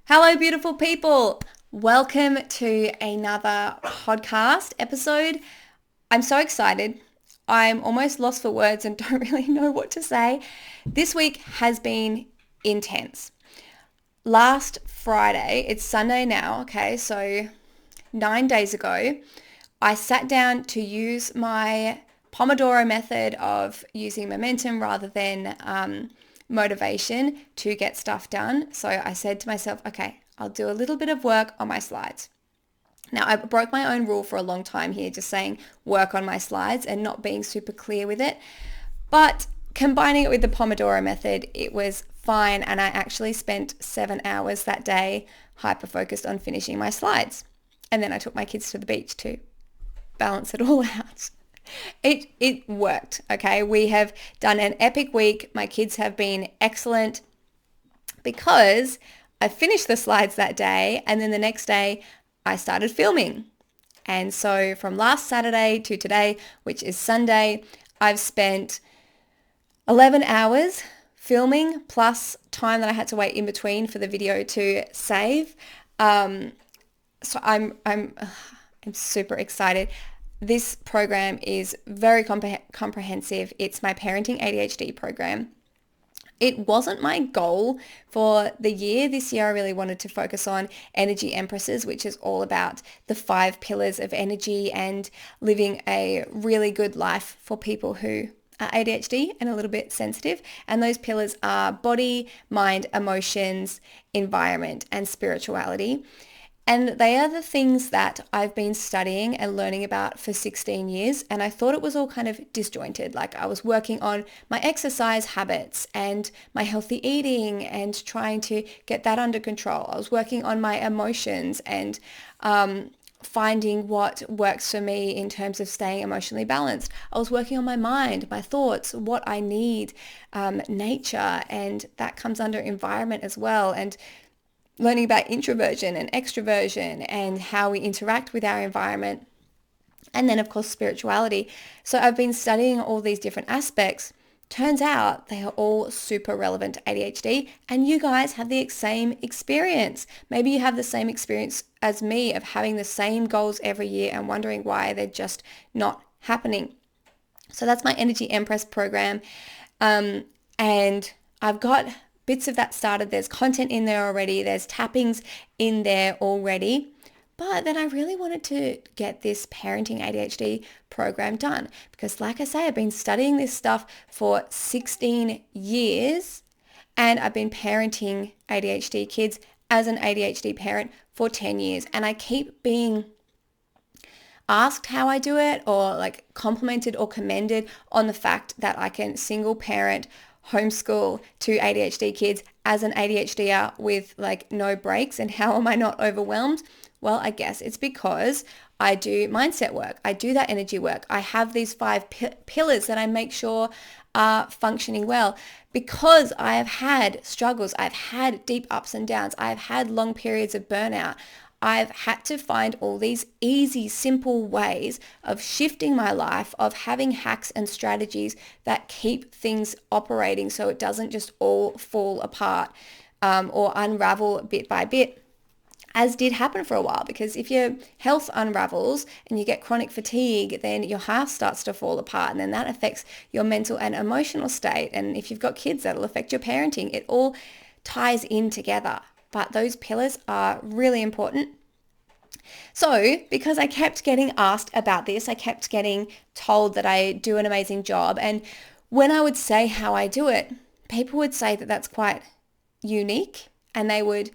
Hello, beautiful people. Welcome to another podcast episode. I'm so excited. I'm almost lost for words and don't really know what to say. This week has been intense. Last Friday, it's Sunday now, okay, so 9 days ago, I sat down to use my Pomodoro method of using momentum rather than motivation to get stuff done. So I said to myself, okay, I'll do a little bit of work on my slides. Now, I broke my own rule for a long time here, just saying work on my slides and not being super clear with it. But combining it with the Pomodoro method, it was fine. And I actually spent 7 hours that day hyper-focused on finishing my slides. And then I took my kids to the beach to balance it all out. It worked, okay? We have done an epic week. My kids have been excellent because I finished the slides that day and then the next day I started filming. And so from last Saturday to today, which is Sunday, I've spent 11 hours filming plus time that I had to wait in between for the video to save. So I'm super excited. This program is very comprehensive. It's my Parenting ADHD program. It wasn't my goal for the year. This year I really wanted to focus on Energy Empresses, which is all about the 5 pillars of energy and living a really good life for people who are ADHD and a little bit sensitive. And those pillars are body, mind, emotions, environment, and spirituality. And they are the things that I've been studying and learning about for 16 years. And I thought it was all kind of disjointed. Like I was working on my exercise habits and my healthy eating and trying to get that under control. I was working on my emotions and finding what works for me in terms of staying emotionally balanced. I was working on my mind, my thoughts, what I need, nature, and that comes under environment as well. And learning about introversion and extroversion and how we interact with our environment. And then, of course, spirituality. So I've been studying all these different aspects. Turns out they are all super relevant to ADHD, and you guys have the same experience. Maybe you have the same experience as me of having the same goals every year and wondering why they're just not happening. So that's my Energy Empress program. And I've got bits of that started. There's content in there already. There's tappings in there already. But then I really wanted to get this Parenting ADHD program done because like I say, I've been studying this stuff for 16 years and I've been parenting ADHD kids as an ADHD parent for 10 years. And I keep being asked how I do it or like complimented or commended on the fact that I can single parent homeschool 2 ADHD kids as an ADHDer with like no breaks, and how am I not overwhelmed? Well, I guess it's because I do mindset work. I do that energy work. I have these 5 pillars that I make sure are functioning well because I have had struggles. I've had deep ups and downs. I've had long periods of burnout. I've had to find all these easy, simple ways of shifting my life, of having hacks and strategies that keep things operating so it doesn't just all fall apart or unravel bit by bit, as did happen for a while. Because if your health unravels and you get chronic fatigue, then your house starts to fall apart, and then that affects your mental and emotional state. And if you've got kids, that'll affect your parenting. It all ties in together. But those pillars are really important. So because I kept getting asked about this, I kept getting told that I do an amazing job. And when I would say how I do it, people would say that that's quite unique and they would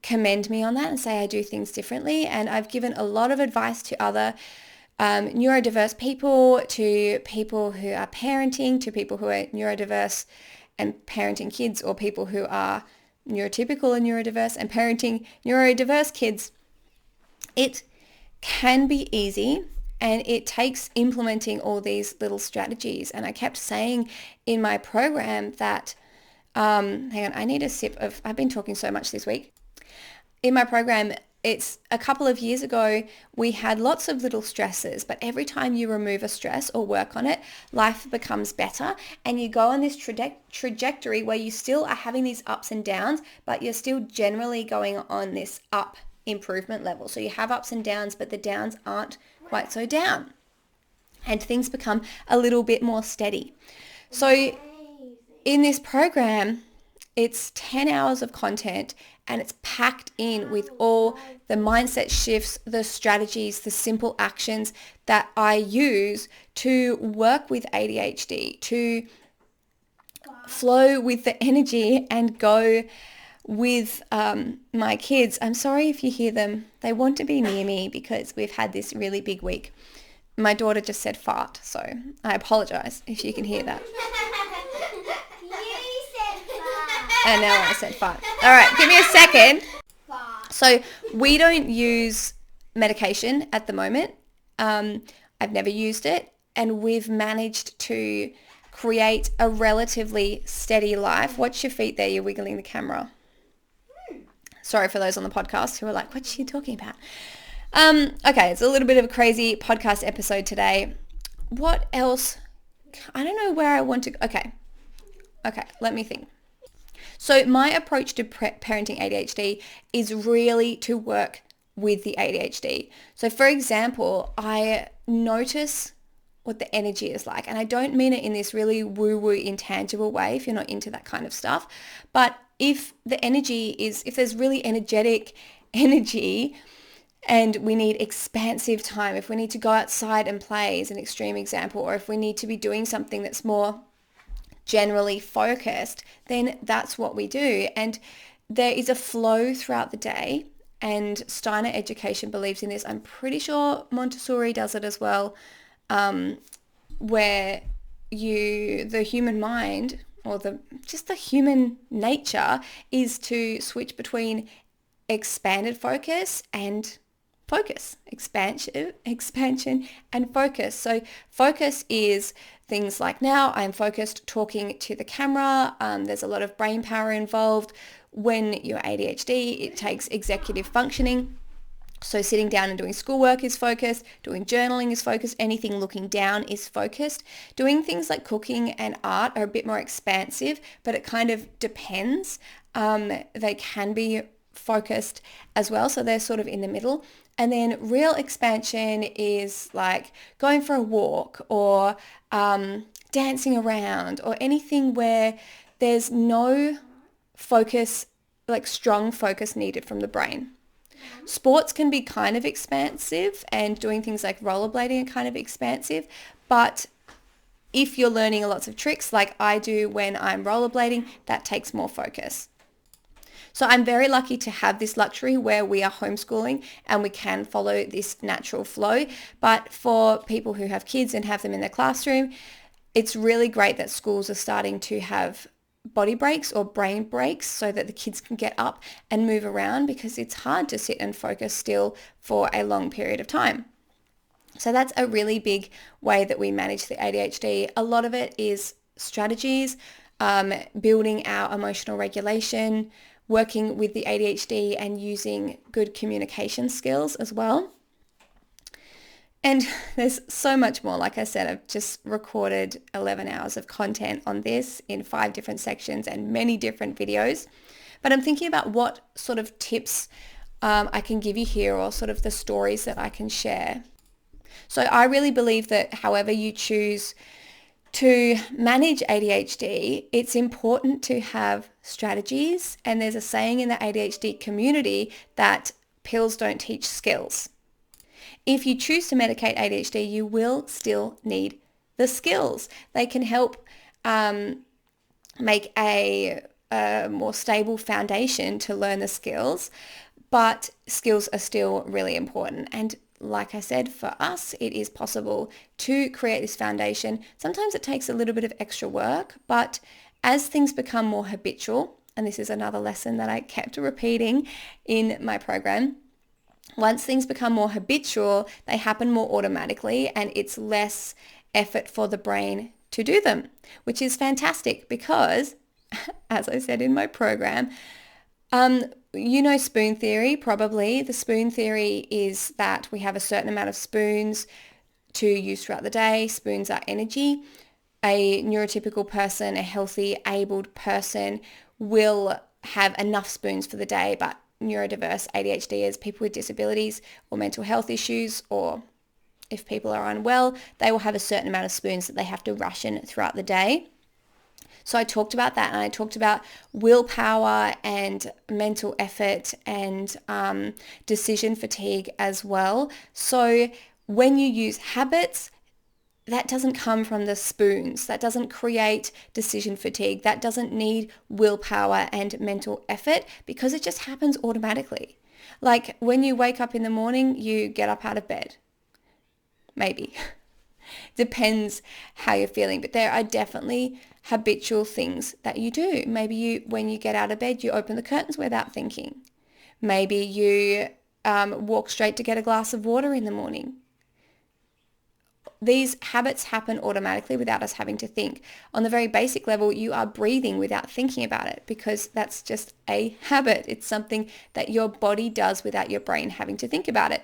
commend me on that and say I do things differently. And I've given a lot of advice to other neurodiverse people, to people who are parenting, to people who are neurodiverse and parenting kids, or people who are neurotypical and neurodiverse and parenting neurodiverse kids. It can be easy and it takes implementing all these little strategies. And I kept saying in my program that, hang on, I need a sip of, I've been talking so much this week. In my program, it's a couple of years ago, we had lots of little stresses, but every time you remove a stress or work on it, life becomes better, and you go on this trajectory where you still are having these ups and downs, but you're still generally going on this up improvement level. So you have ups and downs, but the downs aren't quite so down, and things become a little bit more steady. So in this program, it's 10 hours of content, and it's packed in with all the mindset shifts, the strategies, the simple actions that I use to work with ADHD, to flow with the energy and go with my kids. I'm sorry if you hear them. They want to be near me because we've had this really big week. My daughter just said fart, so I apologize if you can hear that. And now I said fart. All right, give me a second. So we don't use medication at the moment. I've never used it, and we've managed to create a relatively steady life. Watch your feet there. You're wiggling the camera. Sorry for those on the podcast who are like, what's she talking about? Okay, it's a little bit of a crazy podcast episode today. What else? I don't know where I want to... Okay, let me think. So my approach to parenting ADHD is really to work with the ADHD. So for example, I notice what the energy is like. And I don't mean it in this really woo-woo intangible way if you're not into that kind of stuff. But if there's really energetic energy and we need expansive time, if we need to go outside and play as an extreme example, or if we need to be doing something that's more generally focused, then that's what we do. And there is a flow throughout the day, and Steiner education believes in this. I'm pretty sure Montessori does it as well, where the human mind, or the human nature, is to switch between expanded focus and focus, expansion and focus. So focus is things like, now I'm focused talking to the camera. There's a lot of brain power involved. When you're ADHD, it takes executive functioning. So sitting down and doing schoolwork is focused, doing journaling is focused, anything looking down is focused. Doing things like cooking and art are a bit more expansive, but it kind of depends. They can be focused as well, so they're sort of in the middle. And then real expansion is like going for a walk, or dancing around, or anything where there's no focus, like strong focus needed from the brain. Sports can be kind of expansive, and doing things like rollerblading are kind of expansive, but if you're learning lots of tricks like I do when I'm rollerblading, that takes more focus. So I'm very lucky to have this luxury where we are homeschooling and we can follow this natural flow. But for people who have kids and have them in their classroom, it's really great that schools are starting to have body breaks or brain breaks so that the kids can get up and move around, because it's hard to sit and focus still for a long period of time. So that's a really big way that we manage the ADHD. A lot of it is strategies, building our emotional regulation, working with the ADHD, and using good communication skills as well. And there's so much more. Like I said, I've just recorded 11 hours of content on this in 5 different sections and many different videos. But I'm thinking about what sort of tips I can give you here, or sort of the stories that I can share. So I really believe that however you choose to manage ADHD, it's important to have strategies. And there's a saying in the ADHD community that pills don't teach skills. If you choose to medicate ADHD, you will still need the skills. They can help make a more stable foundation to learn the skills, but skills are still really important. And like I said, for us, it is possible to create this foundation. Sometimes it takes a little bit of extra work, but as things become more habitual, and this is another lesson that I kept repeating in my program, once things become more habitual, they happen more automatically, and it's less effort for the brain to do them, which is fantastic because, as I said in my program, Spoon theory, probably. The spoon theory is that we have a certain amount of spoons to use throughout the day. Spoons are energy. A neurotypical person, a healthy, abled person will have enough spoons for the day, but neurodiverse ADHDers, people with disabilities or mental health issues, or if people are unwell, they will have a certain amount of spoons that they have to ration throughout the day. So I talked about that, and I talked about willpower and mental effort and decision fatigue as well. So when you use habits, that doesn't come from the spoons. That doesn't create decision fatigue. That doesn't need willpower and mental effort because it just happens automatically. Like when you wake up in the morning, you get up out of bed. Maybe. Depends how you're feeling, but there are definitely habitual things that you do. Maybe when you get out of bed, you open the curtains without thinking. Maybe you walk straight to get a glass of water in the morning. These habits happen automatically without us having to think. On the very basic level, you are breathing without thinking about it because that's just a habit. It's something that your body does without your brain having to think about it.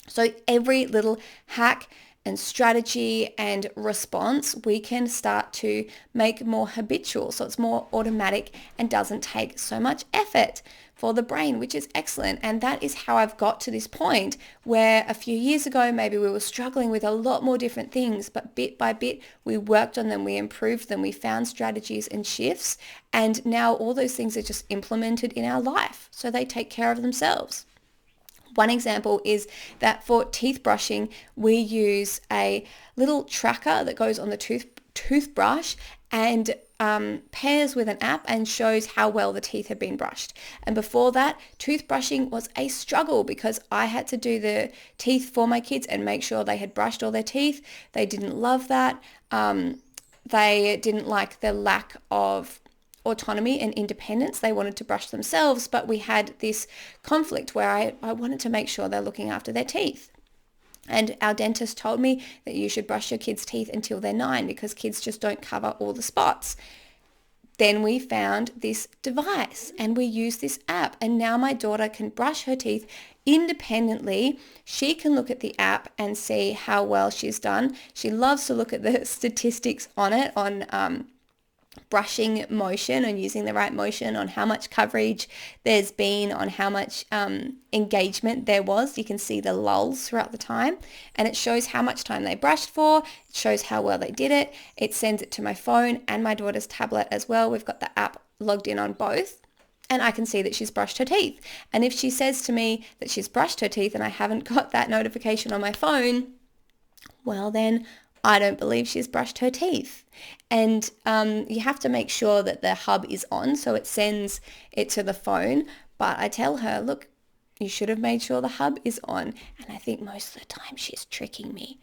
So every little hack and strategy and response we can start to make more habitual. So it's more automatic and doesn't take so much effort for the brain, which is excellent. And that is how I've got to this point where a few years ago, maybe we were struggling with a lot more different things, but bit by bit, we worked on them, we improved them, we found strategies and shifts. And now all those things are just implemented in our life. So they take care of themselves. One example is that for teeth brushing, we use a little tracker that goes on the toothbrush and pairs with an app and shows how well the teeth have been brushed. And before that, toothbrushing was a struggle because I had to do the teeth for my kids and make sure they had brushed all their teeth. They didn't love that. They didn't like the lack of autonomy and independence. They wanted to brush themselves, but we had this conflict where I wanted to make sure they're looking after their teeth. And our dentist told me that you should brush your kids' teeth until they're 9 because kids just don't cover all the spots. Then we found this device and we used this app, and now my daughter can brush her teeth independently. She can look at the app and see how well she's done. She loves to look at the statistics on it, on brushing motion and using the right motion, on how much coverage there's been, on how much engagement there was. You can see the lulls throughout the time, and it shows how much time they brushed for. It shows how well they did it. It sends it to my phone and my daughter's tablet as well. We've got the app logged in on both, and I can see that she's brushed her teeth. And if she says to me that she's brushed her teeth and I haven't got that notification on my phone, well then I don't believe she's brushed her teeth. And you have to make sure that the hub is on, so it sends it to the phone. But I tell her, look, you should have made sure the hub is on. And I think most of the time she's tricking me.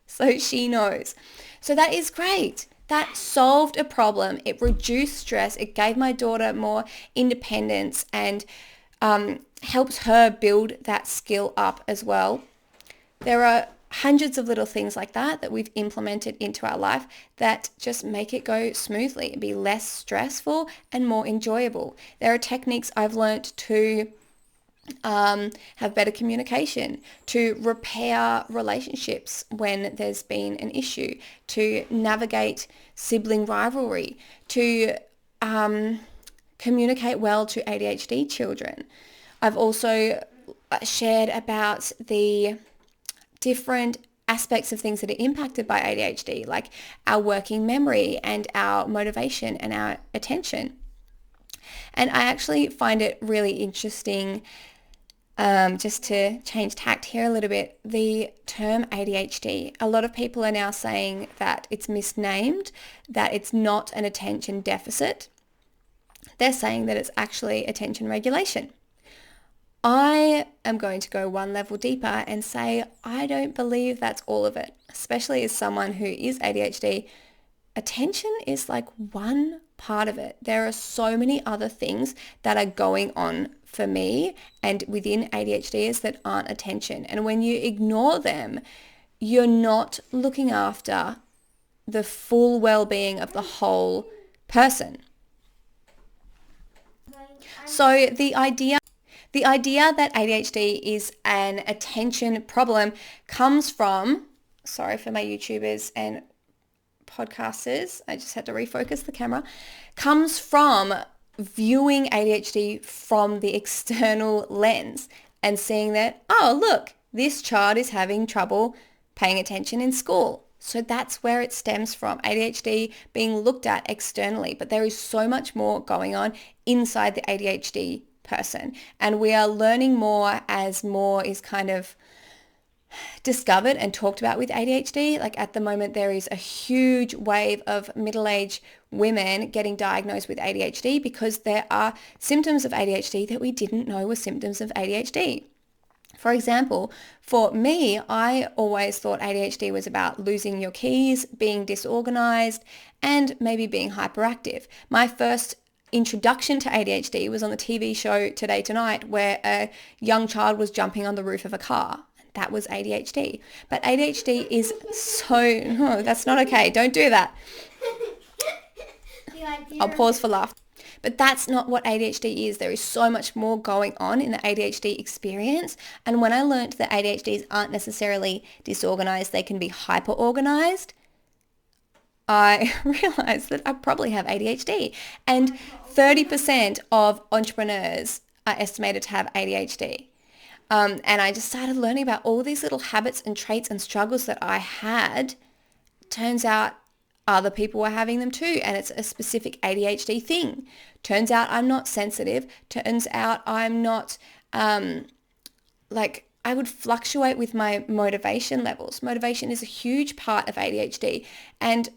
So she knows. So that is great. That solved a problem. It reduced stress. It gave my daughter more independence and helps her build that skill up as well. There are hundreds of little things like that we've implemented into our life that just make it go smoothly and be less stressful and more enjoyable. There are techniques I've learnt to have better communication, to repair relationships when there's been an issue, to navigate sibling rivalry, to communicate well to ADHD children. I've also shared about the different aspects of things that are impacted by ADHD, like our working memory and our motivation and our attention. And I actually find it really interesting, just to change tact here a little bit, the term ADHD. A lot of people are now saying that it's misnamed, that it's not an attention deficit. They're saying that it's actually attention regulation. I am going to go one level deeper and say I don't believe that's all of it, especially as someone who is ADHD. Attention is like one part of it. There are so many other things that are going on for me and within ADHDers that aren't attention. And when you ignore them, you're not looking after the full well-being of the whole person. So the idea that ADHD is an attention problem comes from, sorry for my YouTubers and podcasters, I just had to refocus the camera, comes from viewing ADHD from the external lens and seeing that, oh, look, this child is having trouble paying attention in school. So that's where it stems from, ADHD being looked at externally. But there is so much more going on inside the ADHD person. And we are learning more as more is kind of discovered and talked about with ADHD. Like at the moment, there is a huge wave of middle-aged women getting diagnosed with ADHD because there are symptoms of ADHD that we didn't know were symptoms of ADHD. For example, for me, I always thought ADHD was about losing your keys, being disorganized, and maybe being hyperactive. My first introduction to ADHD was on the TV show Today Tonight, where a young child was jumping on the roof of a car. That was ADHD. But ADHD is so, that's not okay. Don't do that. I'll pause for laughter. But that's not what ADHD is. There is so much more going on in the ADHD experience. And when I learned that ADHDs aren't necessarily disorganized, they can be hyper-organized, I realized that I probably have ADHD. And 30% of entrepreneurs are estimated to have ADHD. And I just started learning about all these little habits and traits and struggles that I had. Turns out other people were having them too, and it's a specific ADHD thing. Turns out I'm not sensitive. Turns out I'm not, I would fluctuate with my motivation levels. Motivation is a huge part of ADHD. And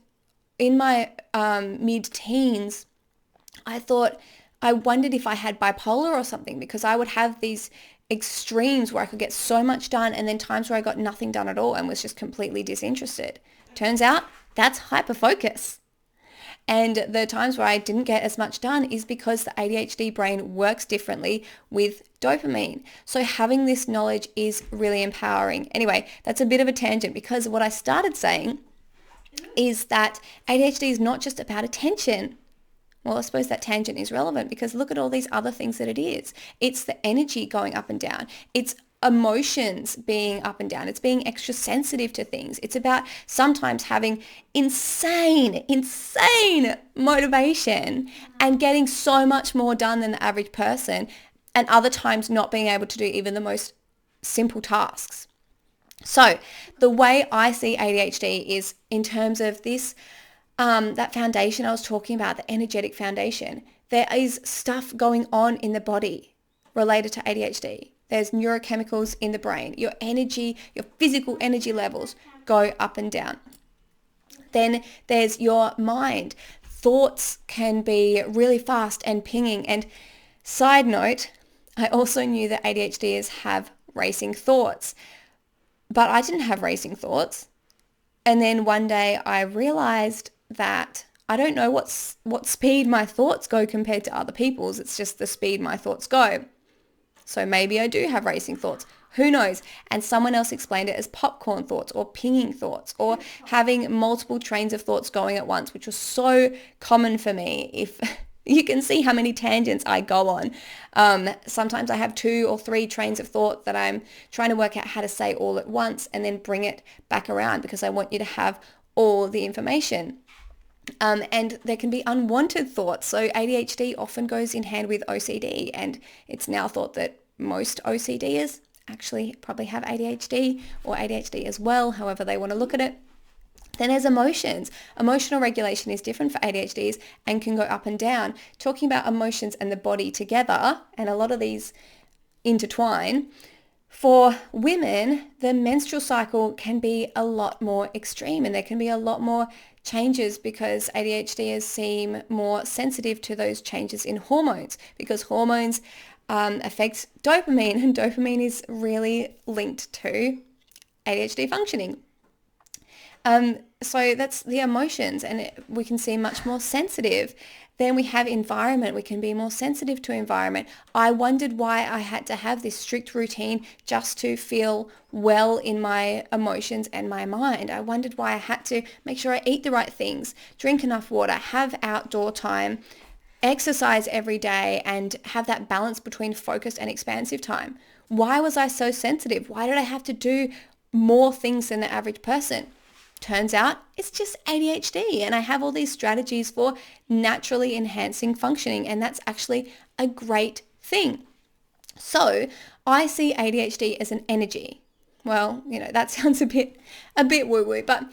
in my mid-teens, I wondered if I had bipolar or something, because I would have these extremes where I could get so much done and then times where I got nothing done at all and was just completely disinterested. Turns out that's hyperfocus. And the times where I didn't get as much done is because the ADHD brain works differently with dopamine. So having this knowledge is really empowering. Anyway, that's a bit of a tangent, because what I started saying is that ADHD is not just about attention. Well, I suppose that tangent is relevant because look at all these other things that it is. It's the energy going up and down. It's emotions being up and down. It's being extra sensitive to things. It's about sometimes having insane motivation and getting so much more done than the average person, and other times not being able to do even the most simple tasks. So the way I see ADHD is in terms of this that foundation I was talking about, the energetic foundation. There is stuff going on in the body related to ADHD. There's neurochemicals in the brain. Your energy, your physical energy levels go up and down. Then there's your mind. Thoughts can be really fast and pinging. And side note, I also knew that ADHDers have racing thoughts, but I didn't have racing thoughts. And then one day I realized that I don't know what speed my thoughts go compared to other people's. It's just the speed my thoughts go. So maybe I do have racing thoughts. Who knows? And someone else explained it as popcorn thoughts or pinging thoughts or having multiple trains of thoughts going at once, which was so common for me. If you can see how many tangents I go on. Sometimes I have 2 or 3 trains of thought that I'm trying to work out how to say all at once and then bring it back around because I want you to have all the information. And there can be unwanted thoughts. So ADHD often goes in hand with OCD, and it's now thought that most OCDers actually probably have ADHD or ADHD as well, however they want to look at it. Then there's emotions. Emotional regulation is different for ADHDs and can go up and down. Talking about emotions and the body together, and a lot of these intertwine. For women, the menstrual cycle can be a lot more extreme and there can be a lot more changes because ADHDers seem more sensitive to those changes in hormones because hormones affect dopamine, and dopamine is really linked to ADHD functioning. So that's the emotions, and we can see much more sensitive. Then we have environment. We can be more sensitive to environment. I wondered why I had to have this strict routine just to feel well in my emotions and my mind. I wondered why I had to make sure I eat the right things, drink enough water, have outdoor time, exercise every day and have that balance between focused and expansive time? Why was I so sensitive? Why did I have to do more things than the average person? Turns out it's just ADHD, and I have all these strategies for naturally enhancing functioning, and that's actually a great thing. So I see ADHD as an energy. Well, that sounds a bit woo-woo, but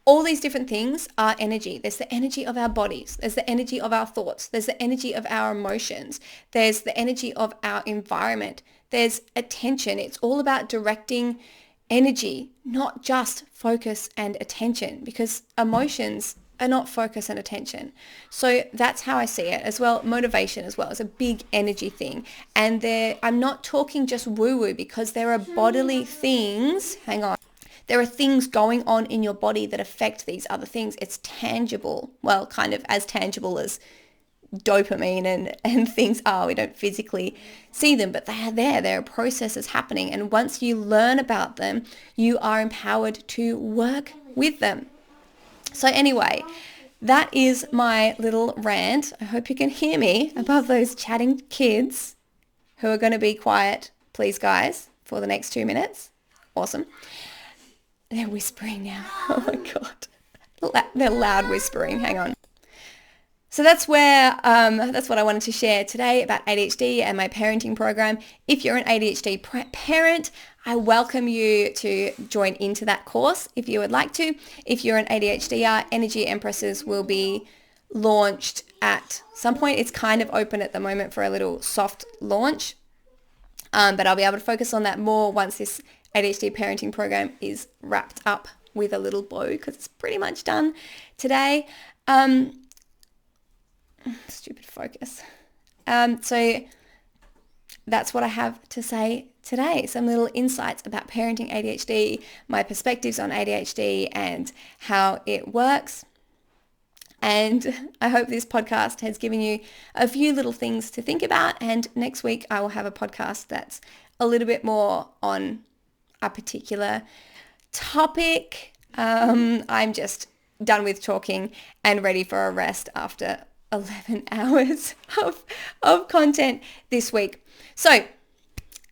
all these different things are energy. There's the energy of our bodies. There's the energy of our thoughts. There's the energy of our emotions. There's the energy of our environment. There's attention. It's all about directing energy, not just focus and attention, because emotions are not focus and attention. So that's how I see it as well. Motivation as well is a big energy thing. And I'm not talking just woo-woo, because there are bodily things. Hang on. There are things going on in your body that affect these other things. It's tangible. Well, kind of as tangible as dopamine and things are. We don't physically see them, but they are there. There are processes happening. And once you learn about them, you are empowered to work with them. So anyway, that is my little rant. I hope you can hear me above those chatting kids who are going to be quiet, please, guys, for the next 2 minutes. Awesome. They're whispering now. Oh my God. They're loud whispering. Hang on. So that's what I wanted to share today about ADHD and my parenting program. If you're an ADHD parent, I welcome you to join into that course if you would like to. If you're an ADHDer, Energy Empresses will be launched at some point. It's kind of open at the moment for a little soft launch, but I'll be able to focus on that more once this ADHD parenting program is wrapped up with a little bow, because it's pretty much done today. Stupid focus. So that's what I have to say today. Some little insights about parenting ADHD, my perspectives on ADHD and how it works. And I hope this podcast has given you a few little things to think about. And next week I will have a podcast that's a little bit more on a particular topic. I'm just done with talking and ready for a rest after 11 hours of content this week. So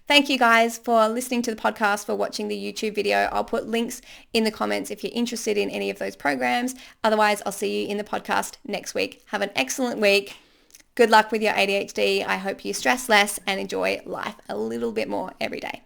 thank you guys for listening to the podcast, for watching the YouTube video. I'll put links in the comments if you're interested in any of those programs. Otherwise, I'll see you in the podcast next week. Have an excellent week. Good luck with your ADHD. I hope you stress less and enjoy life a little bit more every day.